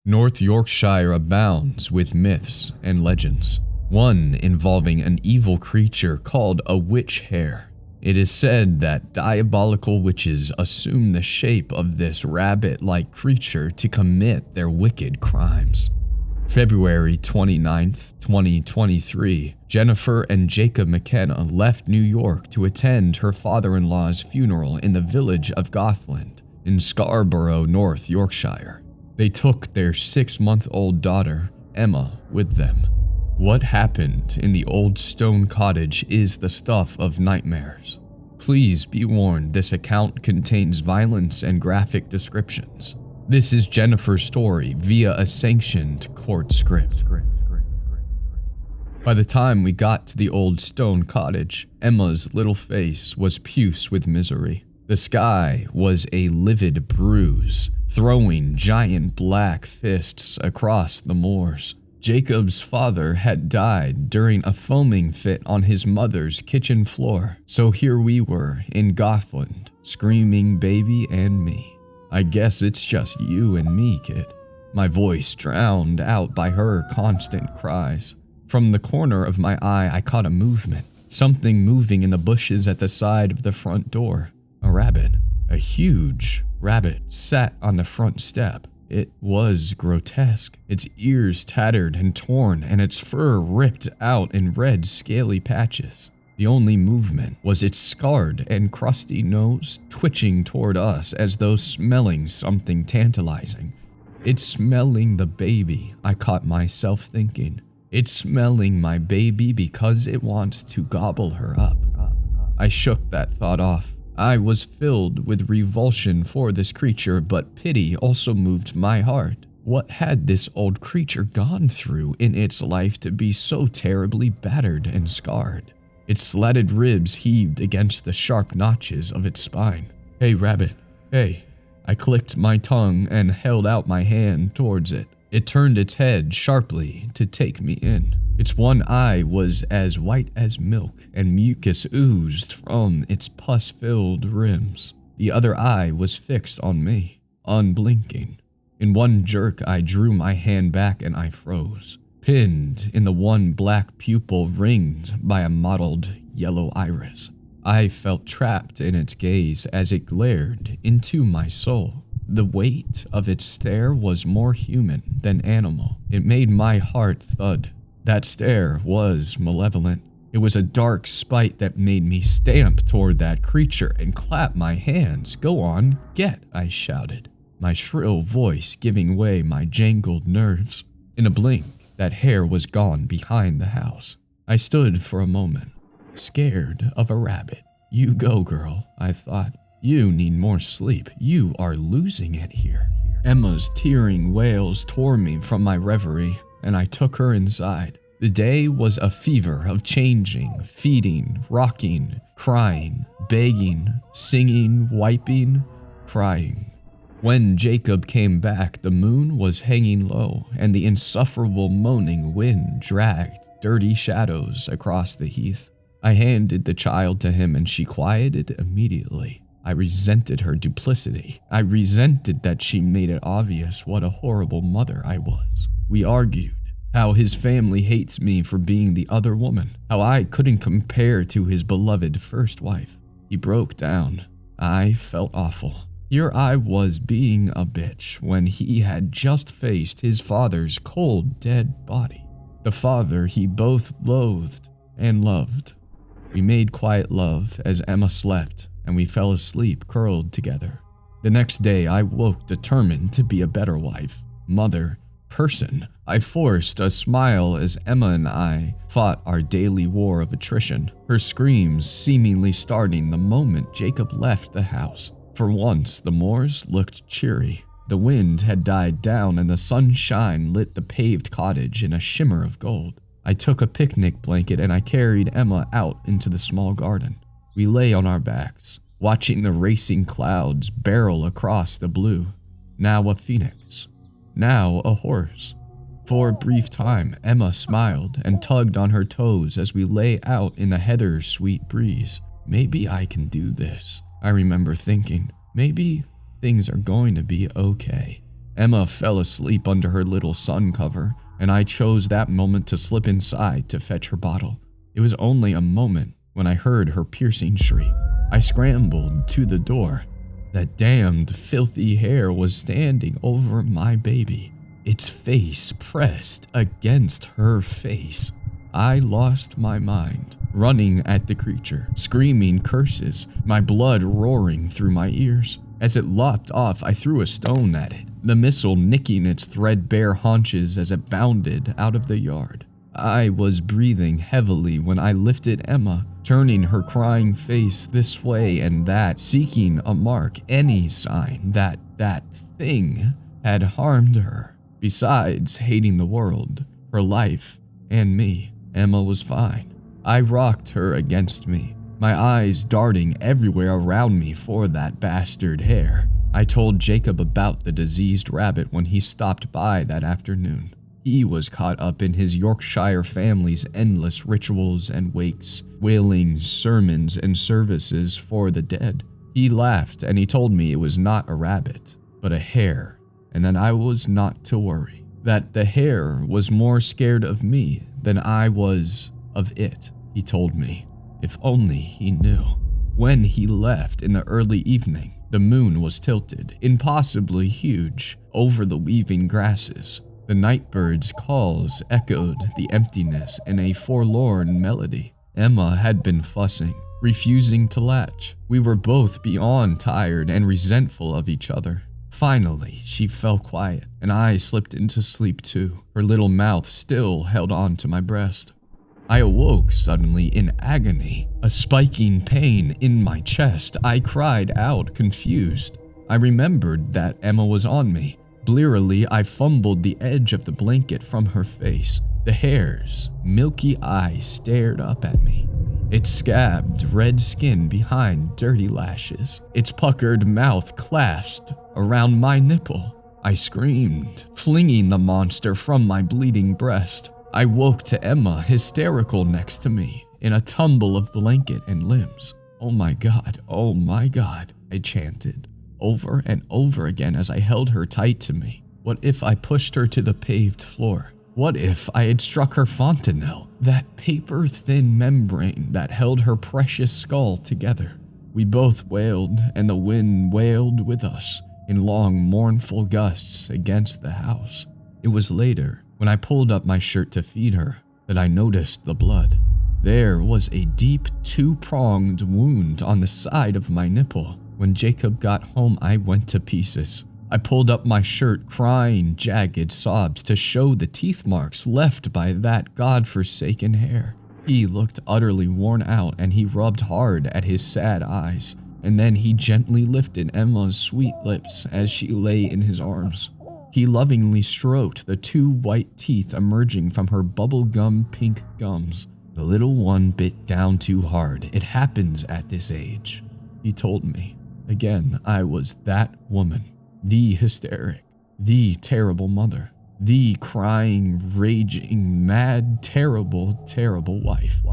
North Yorkshire abounds with myths and legends, one involving an evil creature called a witch-hare. It is said that diabolical witches assume the shape of this rabbit-like creature to commit their wicked crimes. February 29th, 2023, Jennifer and Jacob Makenna left New York to attend her father-in-law's funeral in the village of Goathland in Scarborough North Yorkshire. They took their 6-month-old daughter, Emma, with them. What happened in the old stone cottage is the stuff of nightmares. Please be warned, this account contains violence and graphic descriptions. This is Jennifer's story via a sanctioned court script. By the time we got to the old stone cottage, Emma's little face was puce with misery. The sky was a livid bruise, throwing giant black fists across the moors. Jacob's father had died during a foaming fit on his mother's kitchen floor, so here we were in Goathland, screaming baby and me. I guess it's just you and me, kid. My voice drowned out by her constant cries. From the corner of my eye, I caught a movement, something moving in the bushes at the side of the front door. A rabbit, a huge rabbit, sat on the front step. It was grotesque, its ears tattered and torn and its fur ripped out in red scaly patches. The only movement was its scarred and crusty nose twitching toward us as though smelling something tantalizing. It's smelling the baby, I caught myself thinking. It's smelling my baby because it wants to gobble her up. I shook that thought off. I was filled with revulsion for this creature, but pity also moved my heart. What had this old creature gone through in its life to be so terribly battered and scarred? Its slatted ribs heaved against the sharp notches of its spine. Hey, rabbit, hey. I clicked my tongue and held out my hand towards it. It turned its head sharply to take me in. Its one eye was as white as milk, and mucus oozed from its pus-filled rims. The other eye was fixed on me, unblinking. In one jerk, I drew my hand back and I froze, pinned in the one black pupil ringed by a mottled yellow iris. I felt trapped in its gaze as it glared into my soul. The weight of its stare was more human than animal. It made my heart thud. That stare was malevolent. It was a dark spite that made me stamp toward that creature and clap my hands. Go on, get, I shouted, my shrill voice giving way my jangled nerves. In a blink, that hare was gone behind the house. I stood for a moment, scared of a rabbit. You go, girl, I thought. You need more sleep. You are losing it here. Emma's tearing wails tore me from my reverie, and I took her inside. The day was a fever of changing, feeding, rocking, crying, begging, singing, wiping, crying. When Jacob came back, the moon was hanging low, and the insufferable moaning wind dragged dirty shadows across the heath. I handed the child to him, and she quieted immediately. I resented her duplicity. I resented that she made it obvious what a horrible mother I was. We argued how his family hates me for being the other woman, how I couldn't compare to his beloved first wife. He broke down. I felt awful. Here I was being a bitch when he had just faced his father's cold, dead body, the father he both loathed and loved. We made quiet love as Emma slept, and we fell asleep curled together. The next day, I woke determined to be a better wife, mother, person. I forced a smile as Emma and I fought our daily war of attrition, her screams seemingly starting the moment Jacob left the house. For once, the moors looked cheery. The wind had died down and the sunshine lit the paved cottage in a shimmer of gold. I took a picnic blanket and I carried Emma out into the small garden. We lay on our backs, watching the racing clouds barrel across the blue. Now a phoenix, now a horse. For a brief time, Emma smiled and tugged on her toes as we lay out in the heather's sweet breeze. Maybe I can do this, I remember thinking. Maybe things are going to be okay. Emma fell asleep under her little sun cover, and I chose that moment to slip inside to fetch her bottle. It was only a moment when I heard her piercing shriek. I scrambled to the door. That damned filthy hair was standing over my baby, its face pressed against her face. I lost my mind, running at the creature, screaming curses, my blood roaring through my ears. As it lopped off, I threw a stone at it, the missile nicking its threadbare haunches as it bounded out of the yard. I was breathing heavily when I lifted Emma, turning her crying face this way and that, seeking a mark, any sign that thing had harmed her. Besides hating the world, her life, and me, Emma was fine. I rocked her against me, my eyes darting everywhere around me for that bastard hair. I told Jacob about the diseased rabbit when he stopped by that afternoon. He was caught up in his Yorkshire family's endless rituals and wakes, wailing sermons and services for the dead. He laughed and he told me it was not a rabbit, but a hare, and that I was not to worry. That the hare was more scared of me than I was of it, he told me. If only he knew. When he left in the early evening, the moon was tilted, impossibly huge, over the weaving grasses. The nightbird's calls echoed the emptiness in a forlorn melody. Emma had been fussing, refusing to latch. We were both beyond tired and resentful of each other. Finally, she fell quiet, and I slipped into sleep too. Her little mouth still held on to my breast. I awoke suddenly in agony, a spiking pain in my chest. I cried out, confused. I remembered that Emma was on me. Blearily, I fumbled the edge of the blanket from her face. The hare's milky eye stared up at me, its scabbed red skin behind dirty lashes, its puckered mouth clasped around my nipple. I screamed, flinging the monster from my bleeding breast. I woke to Emma, hysterical next to me, in a tumble of blanket and limbs. Oh my God, I chanted, over and over again as I held her tight to me. What if I pushed her to the paved floor? What if I had struck her fontanelle, that paper-thin membrane that held her precious skull together? We both wailed, and the wind wailed with us, in long, mournful gusts against the house. It was later, when I pulled up my shirt to feed her, that I noticed the blood. There was a deep, two-pronged wound on the side of my nipple. When Jacob got home, I went to pieces. I pulled up my shirt, crying jagged sobs to show the teeth marks left by that godforsaken hair. He looked utterly worn out, and he rubbed hard at his sad eyes, and then he gently lifted Emma's sweet lips as she lay in his arms. He lovingly stroked the two white teeth emerging from her bubblegum pink gums. The little one bit down too hard. It happens at this age, he told me. Again, I was that woman. The hysteric, the terrible mother, the crying, raging, mad, terrible wife.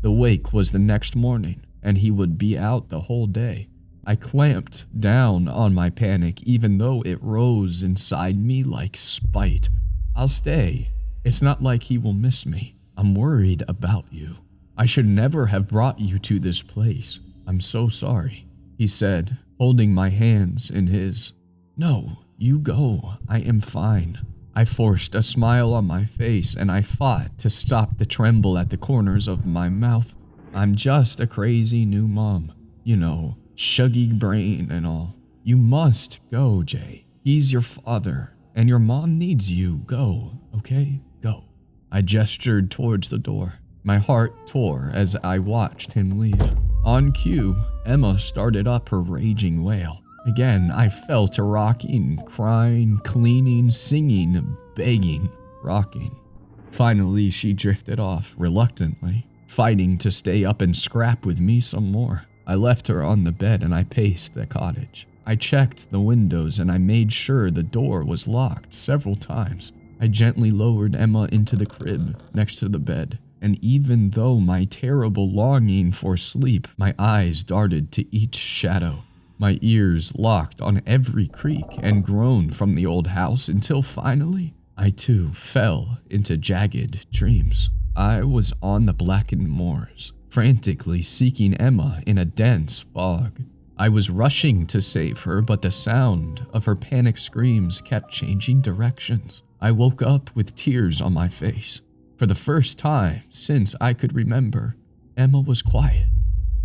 The wake was the next morning, and he would be out the whole day. I clamped down on my panic, even though it rose inside me like spite. I'll stay. It's not like he will miss me. I'm worried about you. I should never have brought you to this place. I'm so sorry, he said, holding my hands in his. No, you go. I am fine. I forced a smile on my face, and I fought to stop the tremble at the corners of my mouth. I'm just a crazy new mom. You know, shuggy brain and all. You must go, Jay. He's your father, and your mom needs you. Go, okay? Go. I gestured towards the door. My heart tore as I watched him leave. On cue, Emma started up her raging wail. Again, I fell to rocking, crying, cleaning, singing, begging, rocking. Finally, she drifted off, reluctantly, fighting to stay up and scrap with me some more. I left her on the bed and I paced the cottage. I checked the windows and I made sure the door was locked several times. I gently lowered Emma into the crib next to the bed, and even though my terrible longing for sleep, my eyes darted to each shadow. My ears locked on every creak and groan from the old house until finally, I too fell into jagged dreams. I was on the blackened moors, frantically seeking Emma in a dense fog. I was rushing to save her, but the sound of her panic screams kept changing directions. I woke up with tears on my face. For the first time since I could remember, Emma was quiet.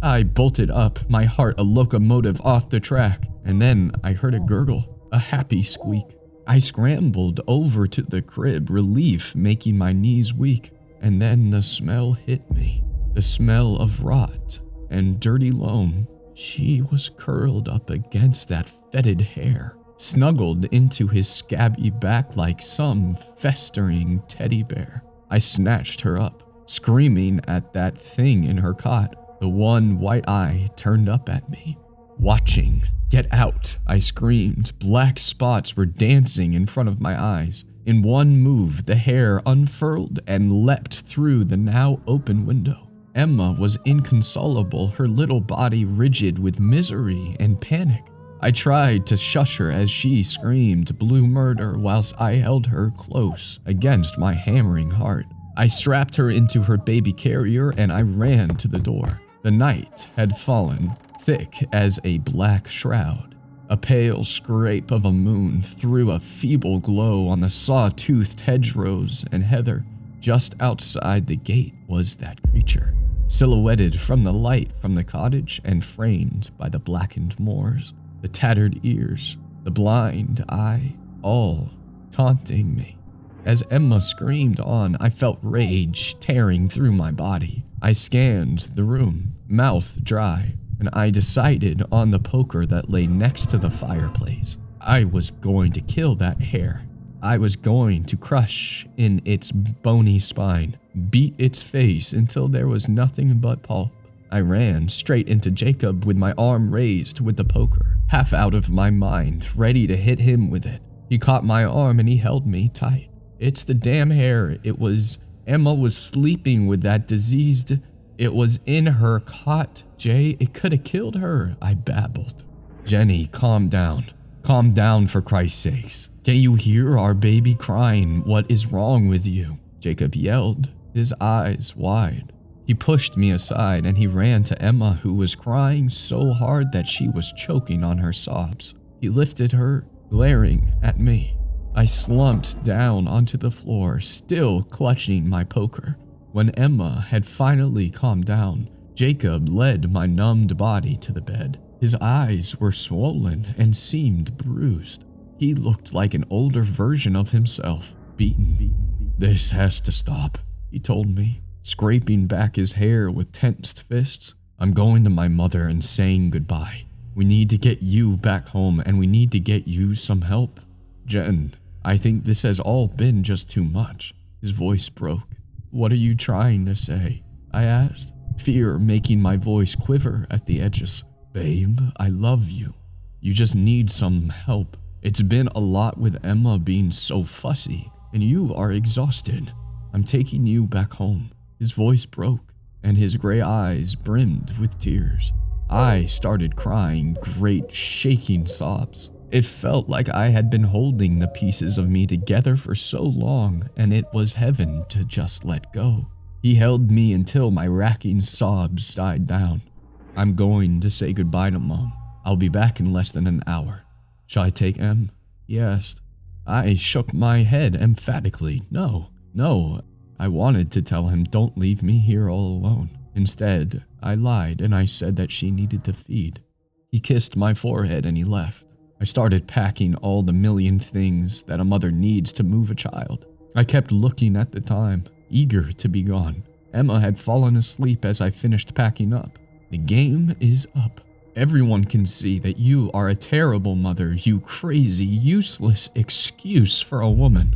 I bolted up, my heart a locomotive off the track, and then I heard a gurgle, a happy squeak. I scrambled over to the crib, relief making my knees weak, and then the smell hit me. The smell of rot and dirty loam. She was curled up against that fetid hair, snuggled into his scabby back like some festering teddy bear. I snatched her up, screaming at that thing in her cot, the one white eye turned up at me, watching. "Get out," I screamed. Black spots were dancing in front of my eyes. In one move, the hair unfurled and leapt through the now open window. Emma was inconsolable, her little body rigid with misery and panic. I tried to shush her as she screamed blue murder whilst I held her close against my hammering heart. I strapped her into her baby carrier and I ran to the door. The night had fallen, thick as a black shroud. A pale scrape of a moon threw a feeble glow on the saw-toothed hedgerows and heather. Just outside the gate was that creature, silhouetted from the light from the cottage and framed by the blackened moors, the tattered ears, the blind eye, all taunting me. As Emma screamed on, I felt rage tearing through my body. I scanned the room, mouth dry, and I decided on the poker that lay next to the fireplace. I was going to kill that hare. I was going to crush in its bony spine, beat its face until there was nothing but pulp. I ran straight into Jacob with my arm raised with the poker, half out of my mind, ready to hit him with it. He caught my arm and he held me tight. "It's the damn hare. Emma was sleeping with that diseased. It was in her cot, Jay. It could have killed her," I babbled. "Jenny, calm down. Calm down for Christ's sakes. Can't you hear our baby crying? What is wrong with you?" Jacob yelled, his eyes wide. He pushed me aside and he ran to Emma, who was crying so hard that she was choking on her sobs. He lifted her, glaring at me. I slumped down onto the floor, still clutching my poker. When Emma had finally calmed down, Jacob led my numbed body to the bed. His eyes were swollen and seemed bruised. He looked like an older version of himself, beaten. "This has to stop," he told me, scraping back his hair with tensed fists. "I'm going to my mother and saying goodbye. We need to get you back home and we need to get you some help. Jen, I think this has all been just too much." His voice broke. "What are you trying to say?" I asked, fear making my voice quiver at the edges. "Babe, I love you. You just need some help. It's been a lot with Emma being so fussy, and you are exhausted. I'm taking you back home." His voice broke, and his gray eyes brimmed with tears. I started crying, great shaking sobs. It felt like I had been holding the pieces of me together for so long, and it was heaven to just let go. He held me until my racking sobs died down. "I'm going to say goodbye to Mom. I'll be back in less than an hour. Shall I take Em?" he asked. I shook my head emphatically. No. I wanted to tell him, "Don't leave me here all alone." Instead, I lied and I said that she needed to feed. He kissed my forehead and he left. I started packing all the million things that a mother needs to move a child. I kept looking at the time, eager to be gone. Emma had fallen asleep as I finished packing up. The game is up. Everyone can see that you are a terrible mother, you crazy, useless excuse for a woman.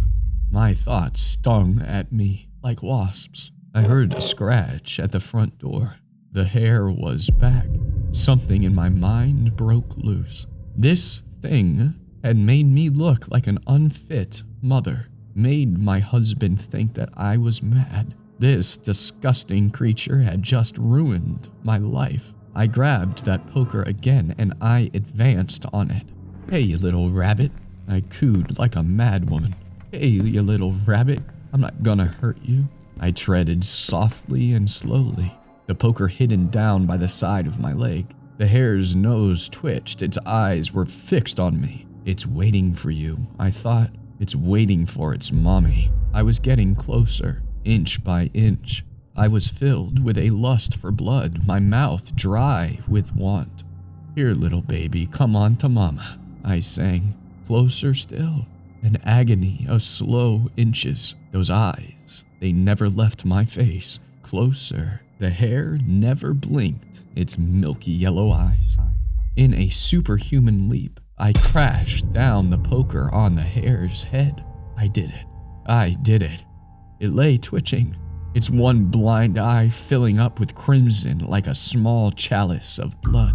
My thoughts stung at me like wasps. I heard a scratch at the front door. The hare was back. Something in my mind broke loose. This thing had made me look like an unfit mother, made my husband think that I was mad. This disgusting creature had just ruined my life. I grabbed that poker again and I advanced on it. "Hey, you little rabbit," I cooed like a mad woman. "Hey, you little rabbit, I'm not gonna hurt you." I treaded softly and slowly, the poker hidden down by the side of my leg. The hare's nose twitched, its eyes were fixed on me. "It's waiting for you," I thought. "It's waiting for its mommy." I was getting closer, inch by inch. I was filled with a lust for blood, my mouth dry with want. "Here, little baby, come on to mama," I sang. Closer still, an agony of slow inches. Those eyes, they never left my face. Closer, the hare never blinked its milky yellow eyes. In a superhuman leap, I crashed down the poker on the hare's head. I did it. I did it. It lay twitching, its one blind eye filling up with crimson like a small chalice of blood.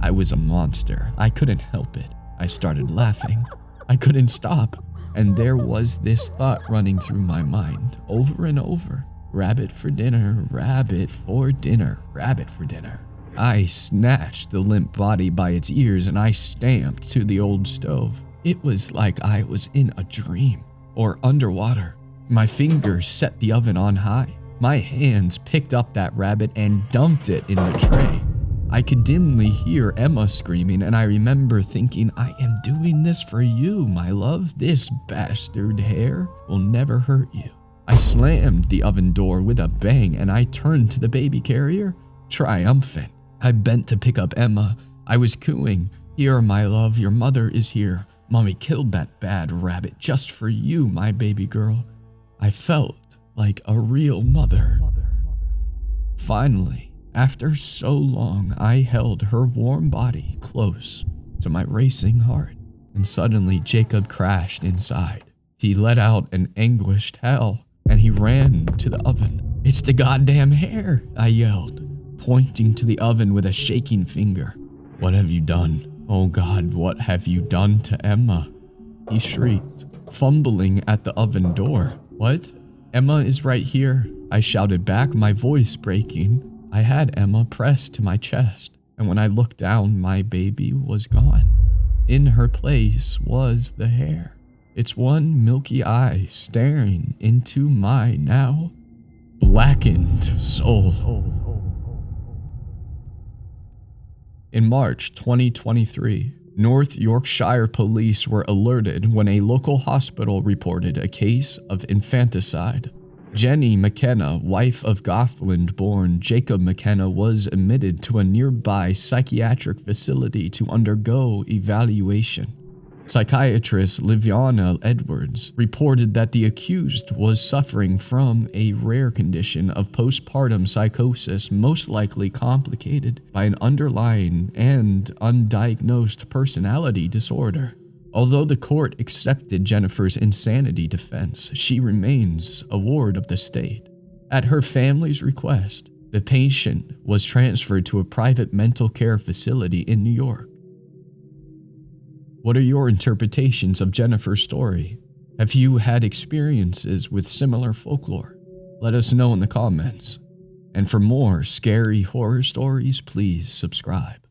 I was a monster. I couldn't help it. I started laughing. I couldn't stop. And there was this thought running through my mind over and over. Rabbit for dinner, rabbit for dinner, rabbit for dinner. I snatched the limp body by its ears and I stamped to the old stove. It was like I was in a dream or underwater. My fingers set the oven on high. My hands picked up that rabbit and dumped it in the tray. I could dimly hear Emma screaming, and I remember thinking, "I am doing this for you, my love. This bastard hare will never hurt you." I slammed the oven door with a bang and I turned to the baby carrier, triumphant. I bent to pick up Emma. I was cooing, "Here, my love, your mother is here. Mommy killed that bad rabbit just for you, my baby girl." I felt like a real mother. Finally, after so long, I held her warm body close to my racing heart, and suddenly Jacob crashed inside. He let out an anguished howl, and he ran to the oven. "It's the goddamn hare," I yelled, pointing to the oven with a shaking finger. "What have you done? Oh God, what have you done to Emma?" he shrieked, fumbling at the oven door. "What? Emma is right here," I shouted back, my voice breaking. I had Emma pressed to my chest, and when I looked down, my baby was gone. In her place was the hare, its one milky eye staring into my now blackened soul. In March 2023, North Yorkshire police were alerted when a local hospital reported a case of infanticide. Jenny Makenna, wife of Goathland-born Jacob Makenna, was admitted to a nearby psychiatric facility to undergo evaluation. Psychiatrist Liviana Edwards reported that the accused was suffering from a rare condition of postpartum psychosis, most likely complicated by an underlying and undiagnosed personality disorder. Although the court accepted Jennifer's insanity defense, she remains a ward of the state. At her family's request, the patient was transferred to a private mental care facility in New York. What are your interpretations of Jennifer's story? Have you had experiences with similar folklore? Let us know in the comments. And for more scary horror stories, please subscribe.